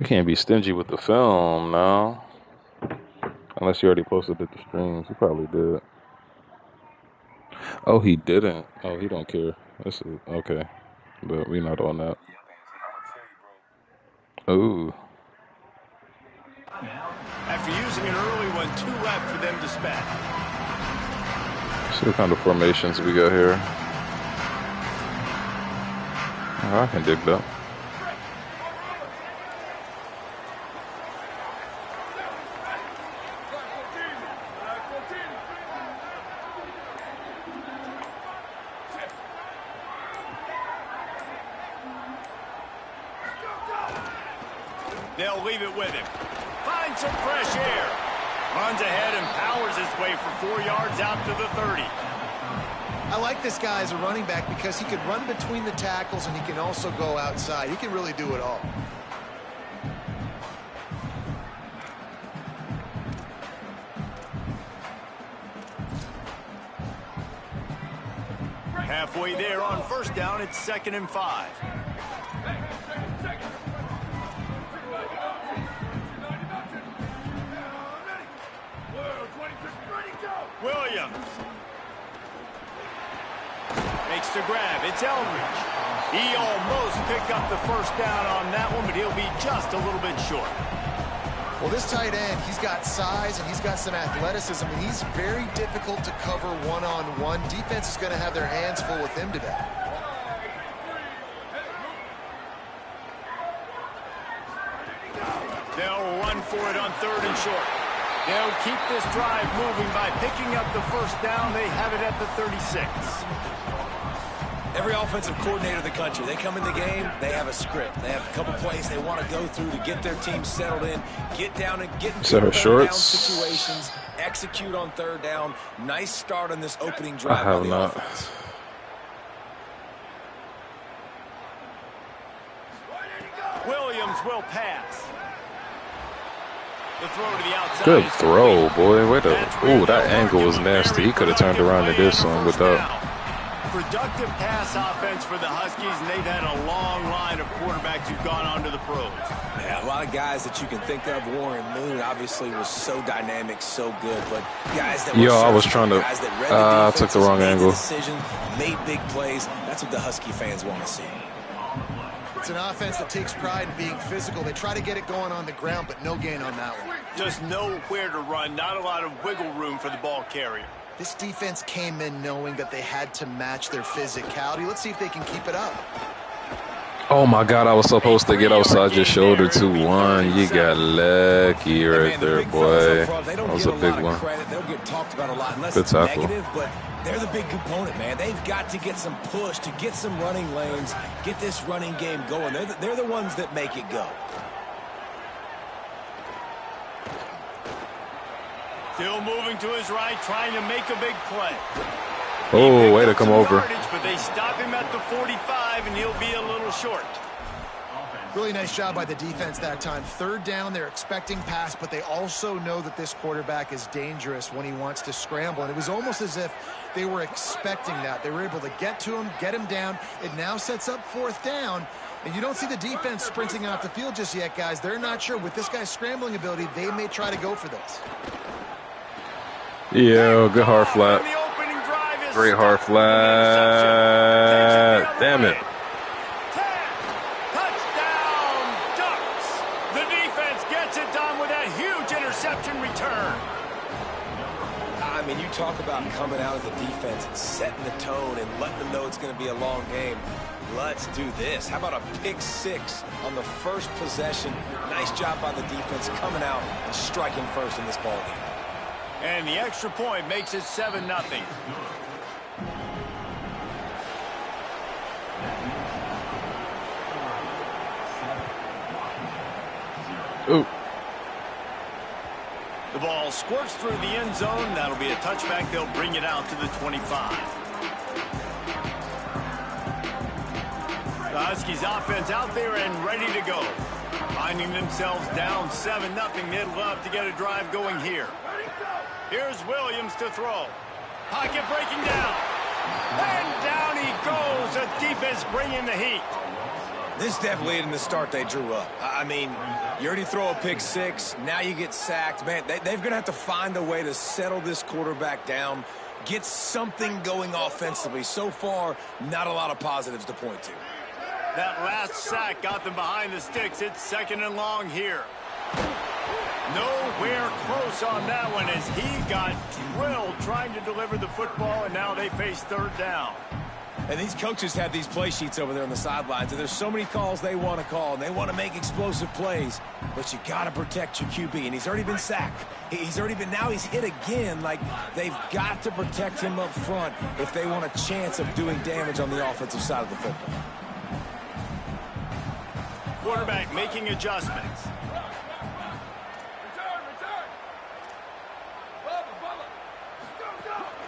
We can't be stingy with the film now. Unless you already posted it to streams. You probably did. Oh, he didn't. Oh, he don't care. This is okay. But we not on that. Ooh. After using an early one, 2 left for them to spend. See what kind of formations we got here. Oh, I can dig that. They'll leave it with him. Finds some fresh air. Runs ahead and powers his way for 4 yards out to the 30. I like this guy as a running back because he can run between the tackles and he can also go outside. He can really do it all. Halfway there on first down, it's 2nd and 5. Williams makes the grab. It's Eldridge. He almost picked up the first down on that one, but he'll be just a little bit short. Well, this tight end, he's got size and he's got some athleticism, and he's very difficult to cover one-on-one. Defense is going to have their hands full with him today. They'll run for it on 3rd and short. They'll keep this drive moving by picking up the first down. They have it at the 36. Every offensive coordinator in the country, they come in the game, they have a script. They have a couple plays they want to go through to get their team settled in, get down and get into third down situations, execute on 3rd down. Nice start on this opening drive by the offense. Williams will pass. The throw to the outside. Good throw, boy. Wait a ooh, that angle was nasty. He could have turned around and did something with that. Productive pass offense for the Huskies, and they've had a long line of quarterbacks who've gone on to the pros. Yeah, a lot of guys that you can think of. Warren Moon obviously was so dynamic, so good, but guys that I was trying to. I took the wrong angle. Decision, made big plays. That's what the Husky fans want to see. It's an offense that takes pride in being physical. They try to get it going on the ground, but no gain on that one. Just nowhere to run, not a lot of wiggle room for the ball carrier. This defense came in knowing that they had to match their physicality. Let's see if they can keep it up. Oh my God, I was supposed to get outside your shoulder 2-1. You got lucky right there, boy. That was a big one. They'll get talked about a lot unless good it's tackle. Negative, but they're the big component, man. They've got to get some push, to get some running lanes, get this running game going. They're the ones that make it go. Still moving to his right, trying to make a big play. Oh, way to come over. But they stop him at the 45, and he'll be a little short. Really nice job by the defense that time. 3rd down, they're expecting pass, but they also know that this quarterback is dangerous when he wants to scramble. And it was almost as if they were expecting that. They were able to get to him, get him down. It now sets up 4th down. And you don't see the defense sprinting out the field just yet, guys. They're not sure. With this guy's scrambling ability, they may try to go for this. Yeah, good hard flat. Great hard flat. Damn it. Touchdown, Ducks. The defense gets it done with a huge interception return. I mean, you talk about coming out of the defense and setting the tone and letting them know it's going to be a long game. Let's do this. How about a pick 6 on the first possession? Nice job by the defense coming out and striking first in this ball game. And the extra point makes it 7-0. Ooh. The ball squirts through the end zone. That'll be a touchback. They'll bring it out to the 25. The Huskies offense out there and ready to go. Finding themselves down 7-0. They'd love to get a drive going here. Here's Williams to throw. Pocket breaking down. And down he goes. The defense bringing the heat. This definitely isn't the start they drew up. I mean, you already throw a pick six, now you get sacked. Man, they're going to have to find a way to settle this quarterback down, get something going offensively. So far, not a lot of positives to point to. That last sack got them behind the sticks. It's 2nd and long here. Nowhere close on that one as he got drilled trying to deliver the football, and now they face 3rd down. And these coaches have these play sheets over there on the sidelines, and there's so many calls they want to call, and they want to make explosive plays. But you got to protect your QB, and he's already been sacked. Now he's hit again. Like, they've got to protect him up front if they want a chance of doing damage on the offensive side of the football. Quarterback making adjustments.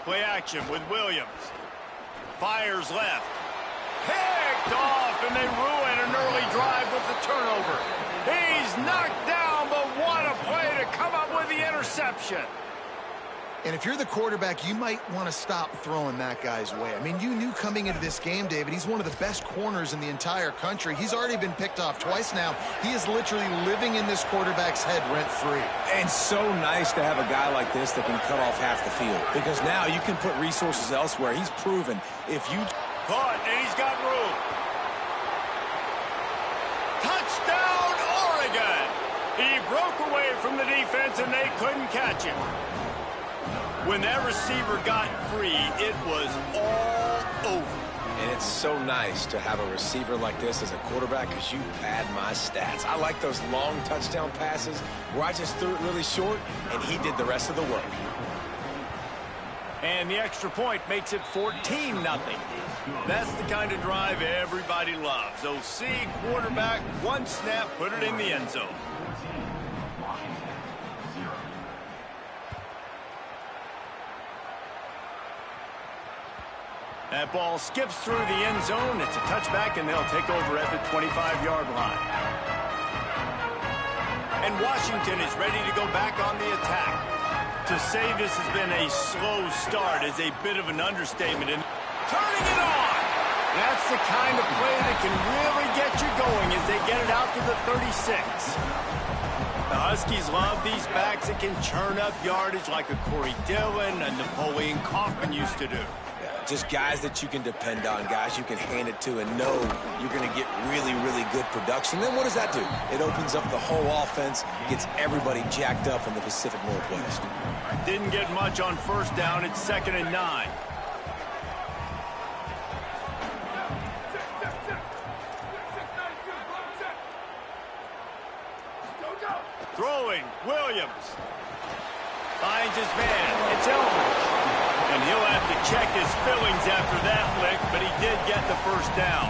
Play action with Williams. Fires left. Picked off, and they ruin an early drive with the turnover. He's knocked down, but what a play to come up with the interception. And if you're the quarterback, you might want to stop throwing that guy's way. I mean, you knew coming into this game, David, he's one of the best corners in the entire country. He's already been picked off twice now. He is literally living in this quarterback's head rent-free. And so nice to have a guy like this that can cut off half the field, because now you can put resources elsewhere. He's proven if you... Caught, and he's got room. Touchdown, Oregon! He broke away from the defense, and they couldn't catch him. When that receiver got free, it was all over. And it's so nice to have a receiver like this as a quarterback, because you pad my stats. I like those long touchdown passes where I just threw it really short, and he did the rest of the work. And the extra point makes it 14-0. That's the kind of drive everybody loves. OC quarterback, one snap, put it in the end zone. That ball skips through the end zone. It's a touchback, and they'll take over at the 25-yard line. And Washington is ready to go back on the attack. To say this has been a slow start is a bit of an understatement. And turning it on! That's the kind of play that can really get you going as they get it out to the 36. The Huskies love these backs that can churn up yardage like a Corey Dillon and Napoleon Kaufman used to do. Just guys that you can depend on, guys you can hand it to and know you're going to get really, really good production. Then what does that do? It opens up the whole offense, gets everybody jacked up in the Pacific Northwest. Didn't get much on 1st down. It's 2nd and 9. Throwing, Williams. Finds his man. It's Elmer. And he'll have to check his fillings after that lick, but he did get the 1st down.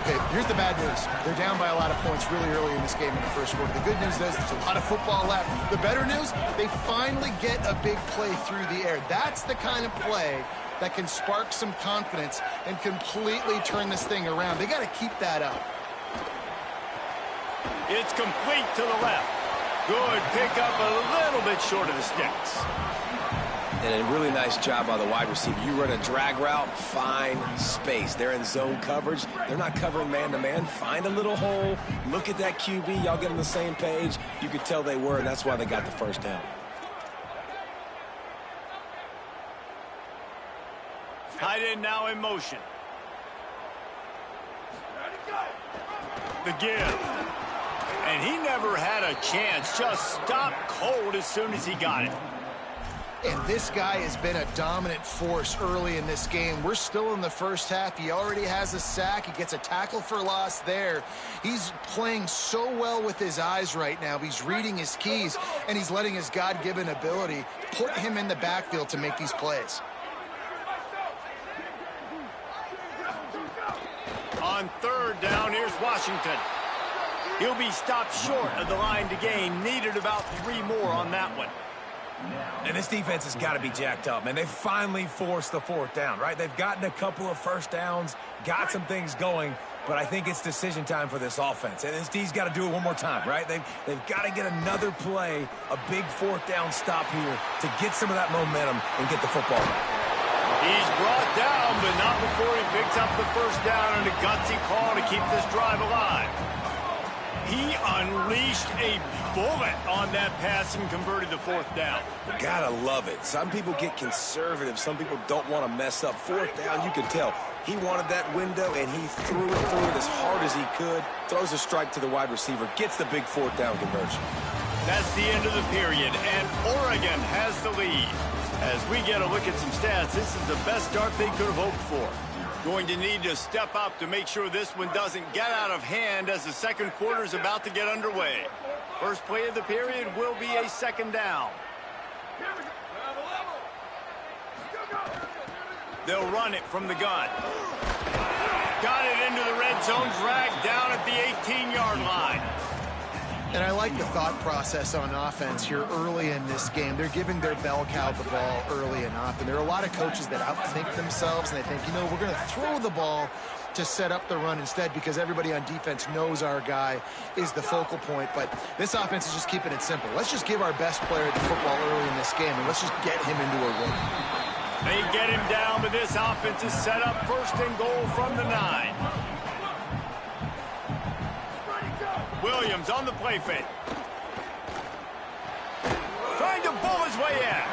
Okay, here's the bad news. They're down by a lot of points really early in this game in the 1st quarter. The good news is there's a lot of football left. The better news, they finally get a big play through the air. That's the kind of play that can spark some confidence and completely turn this thing around. They got to keep that up. It's complete to the left. Good pickup, a little bit short of the sticks. And a really nice job by the wide receiver. You run a drag route, find space. They're in zone coverage. They're not covering man-to-man. Find a little hole. Look at that QB. Y'all get on the same page. You could tell they were, and that's why they got the 1st down. Tight end now in motion. The give. And he never had a chance. Just stopped cold as soon as he got it. And this guy has been a dominant force early in this game. We're still in the 1st half. He already has a sack. He gets a tackle for loss there. He's playing so well with his eyes right now. He's reading his keys, and he's letting his God-given ability put him in the backfield to make these plays. On 3rd down, here's Washington. He'll be stopped short of the line to gain. Needed about 3 more on that one. And this defense has got to be jacked up, man. They finally forced the 4th down, right? They've gotten a couple of 1st downs, got some things going, but I think it's decision time for this offense. And this D's got to do it one more time, right? They've got to get another play, a big 4th down stop here to get some of that momentum and get the football back. He's brought down, but not before he picks up the first down and a gutsy call to keep this drive alive. He unleashed a bullet on that pass and converted the fourth down. Gotta love it. Some people get conservative. Some people don't want to mess up. Fourth down, you can tell. He wanted that window, and he threw it through it as hard as he could. Throws a strike to the wide receiver. Gets the big fourth down conversion. That's the end of the period, and Oregon has the lead. As we get a look at some stats, this is the best start they could have hoped for. Going to need to step up to make sure this one doesn't get out of hand as the second quarter is about to get underway. First play of the period will be a second down. They'll run it from the gun. Got it into the red zone, dragged down at the 18-yard line. And I like the thought process on offense here early in this game. They're giving their bell cow the ball early enough. And there are a lot of coaches that outthink themselves, and they think, you know, we're going to throw the ball to set up the run instead because everybody on defense knows our guy is the focal point. But this offense is just keeping it simple. Let's just give our best player the football early in this game, and let's just get him into a rhythm. They get him down, but this offense is set up first and goal from the 9. Williams on the play fake. Trying to bull his way in.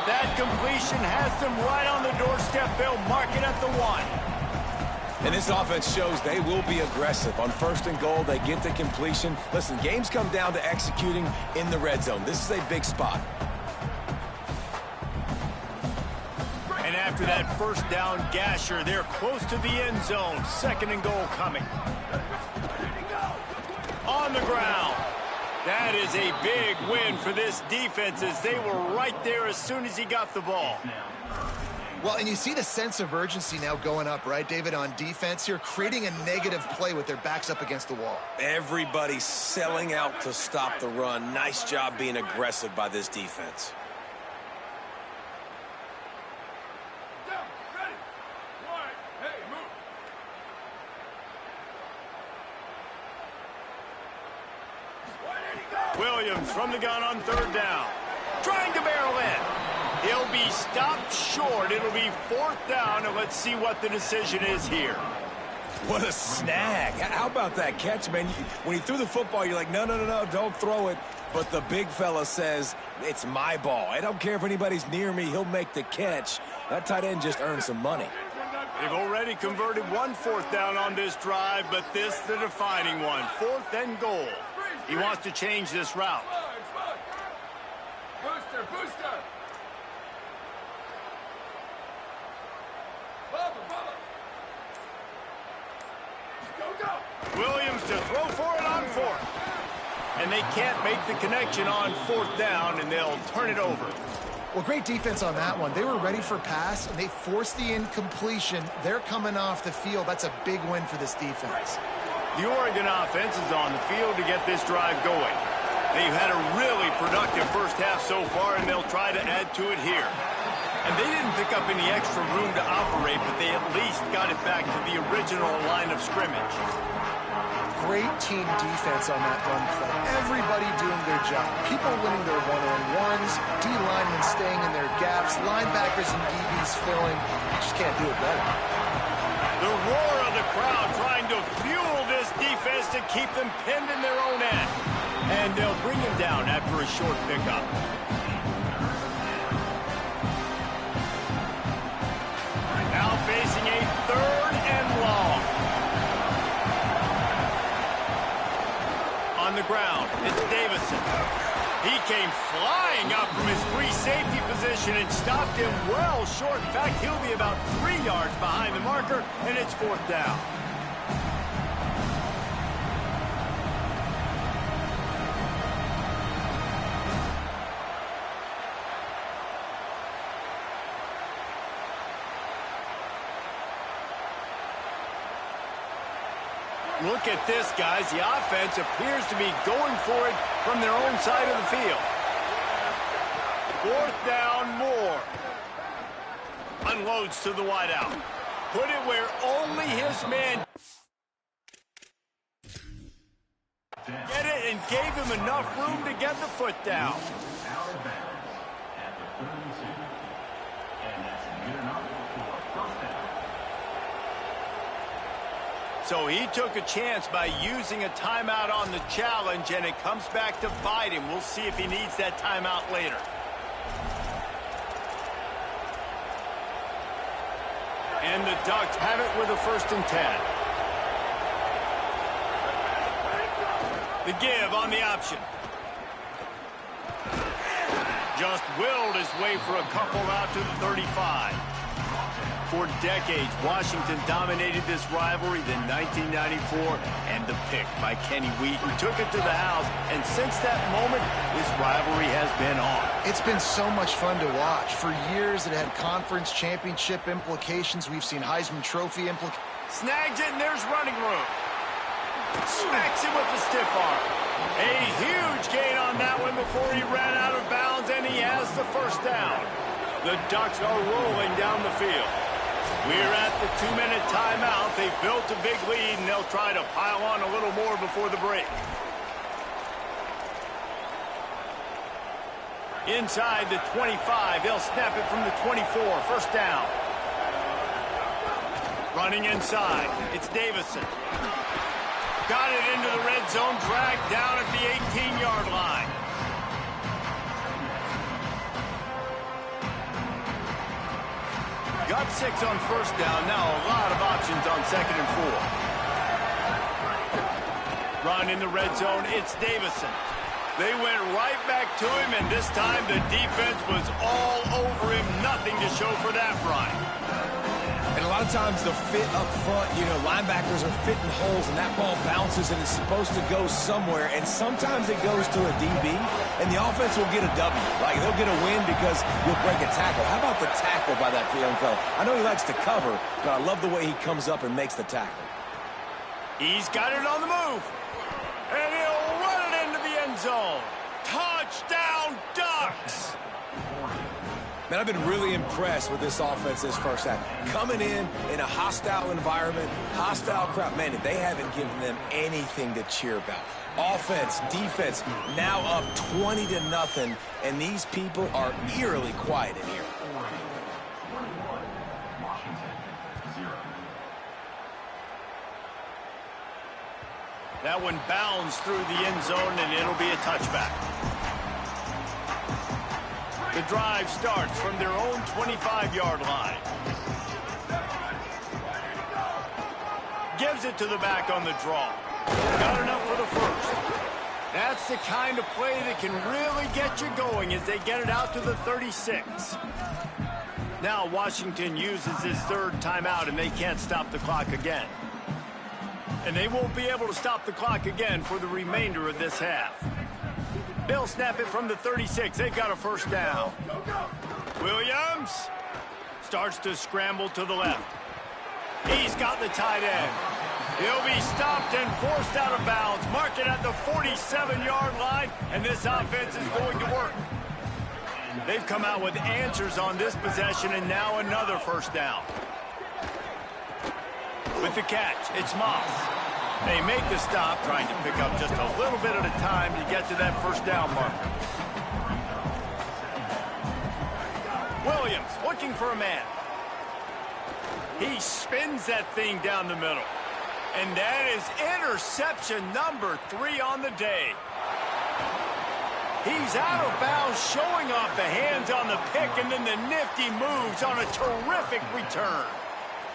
That completion has them right on the doorstep. They'll mark it at the 1. And this offense shows they will be aggressive. On first and goal, they get the completion. Listen, games come down to executing in the red zone. This is a big spot. And after that first down gasher, they're close to the end zone. Second and goal coming. On the ground. That is a big win for this defense as they were right there as soon as he got the ball. Well, and you see the sense of urgency now going up, right, David, on defense here, creating a negative play with their backs up against the wall. Everybody's selling out to stop the run. Nice job being aggressive by this defense. Williams from the gun on third down. Trying to barrel in. He'll be stopped short. It'll be fourth down, and let's see what the decision is here. What a snag. How about that catch, man? When he threw the football, you're like, no, don't throw it. But the big fella says, it's my ball. I don't care if anybody's near me. He'll make the catch. That tight end just earned some money. They've already converted one fourth down on this drive, but this the defining one. Fourth and goal. He wants to change this route. Booster. Go. Williams to throw for it on fourth. And they can't make the connection on fourth down, and they'll turn it over. Well, great defense on that one. They were ready for pass, and they forced the incompletion. They're coming off the field. That's a big win for this defense. The Oregon offense is on the field to get this drive going. They've had a really productive first half so far, and they'll try to add to it here. And they didn't pick up any extra room to operate, but they at least got it back to the original line of scrimmage. Great team defense on that run play. Everybody doing their job. People winning their one-on-ones, D-linemen staying in their gaps, linebackers and DBs filling. You just can't do it better. The roar of the crowd trying to fuel this defense to keep them pinned in their own end. And they'll bring him down after a short pickup. Now facing a third and long. On the ground, it's Davison. He came flying up from his free safety position and stopped him well short. In fact, he'll be about 3 yards behind the marker, and it's fourth down. Look at this, guys. The offense appears to be going for it from their own side of the field. Fourth down, more. Unloads to the wideout. Put it where only his man get it and gave him enough room to get the foot down. So he took a chance by using a timeout on the challenge, and it comes back to bite him. We'll see if he needs that timeout later. And the Ducks have it with a 1st and 10. The give on the option. Just willed his way for a couple out to the 35. For decades, Washington dominated this rivalry. Then 1994, and the pick by Kenny Wheaton took it to the house. And since that moment, this rivalry has been on. It's been so much fun to watch. For years, it had conference championship implications. We've seen Heisman Trophy implications. Snags it, and there's running room. Smacks him with the stiff arm. A huge gain on that one before he ran out of bounds, and he has the 1st down. The Ducks are rolling down the field. We're at the 2-minute timeout. They've built a big lead, and they'll try to pile on a little more before the break. Inside the 25, they'll snap it from the 24. 1st down. Running inside, it's Davison. Got it into the red zone, dragged down at the 18-yard line. Got 6 on 1st down. Now a lot of options on 2nd and 4. Run in the red zone. It's Davison. They went right back to him, and this time the defense was all over him. Nothing to show for that run. And a lot of times the fit up front, linebackers are fitting holes, and that ball bounces, and it's supposed to go somewhere. And sometimes it goes to a DB, and the offense will get a W. Like, they'll get a win because you'll break a tackle. How about the tackle by that young fella? I know he likes to cover, but I love the way he comes up and makes the tackle. He's got it on the move. And he'll run it into the end zone. Touchdown, Ducks! Man, I've been really impressed with this offense this 1st half. Coming in a hostile environment, hostile crowd. Man, they haven't given them anything to cheer about. Offense, defense, now up 20-0, and these people are eerily quiet in here. That one bounds through the end zone, and it'll be a touchback. The drive starts from their own 25-yard line. Gives it to the back on the draw. Got enough for the 1st. That's the kind of play that can really get you going as they get it out to the 36. Now Washington uses his 3rd timeout, and they can't stop the clock again. And they won't be able to stop the clock again for the remainder of this half. They'll snap it from the 36. They've got a 1st down. Williams starts to scramble to the left. He's got the tight end. He'll be stopped and forced out of bounds. Mark it at the 47-yard line, and this offense is going to work. They've come out with answers on this possession, and now another 1st down. With the catch, it's Moss. They make the stop, trying to pick up just a little bit at a time to get to that 1st down marker. Williams looking for a man. He spins that thing down the middle. And that is interception number 3 on the day. He's out of bounds, showing off the hands on the pick, and then the nifty moves on a terrific return.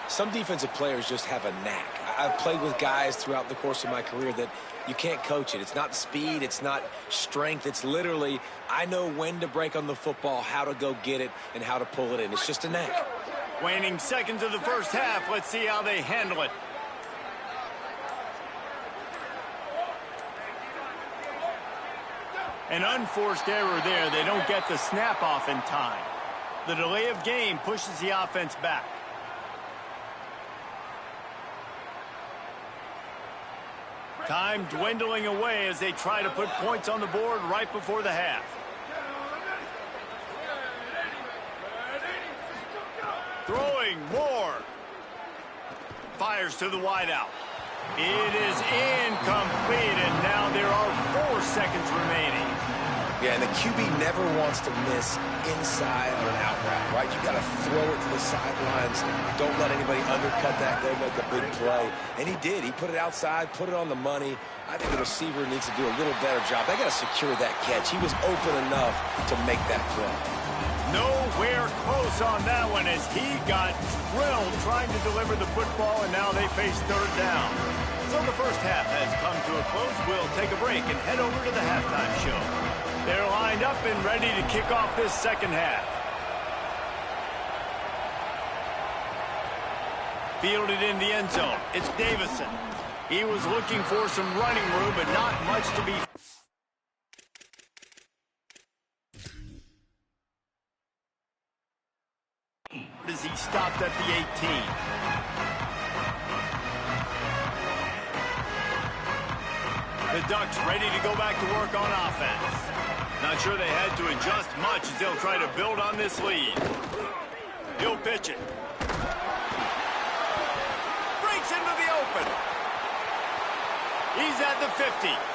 Some defensive players just have a knack. I've played with guys throughout the course of my career that you can't coach it. It's not speed, it's not strength. It's literally, I know when to break on the football, how to go get it, and how to pull it in. It's just a knack. Waning seconds of the 1st half. Let's see how they handle it. An unforced error there. They don't get the snap off in time. The delay of game pushes the offense back. Time dwindling away as they try to put points on the board right before the half. Throwing more. Fires to the wideout. It is incomplete, and now there are 4 seconds remaining. Yeah, and the QB never wants to miss inside on an out route, right? You got to throw it to the sidelines. Don't let anybody undercut that, go make a big play. And he did. He put it outside, put it on the money. I think the receiver needs to do a little better job. They got to secure that catch. He was open enough to make that play. Nowhere close on that one as he got drilled trying to deliver the football, and now they face third down. So the first half has come to a close. We'll take a break and head over to the halftime show. They're lined up and ready to kick off this second half. Fielded in the end zone. It's Davison. He was looking for some running room, but not much to be. As he stopped at the 18. The Ducks ready to go back to work on offense. Not sure they had to adjust much as they'll try to build on this lead. He'll pitch it. Breaks into the open. He's at the 50.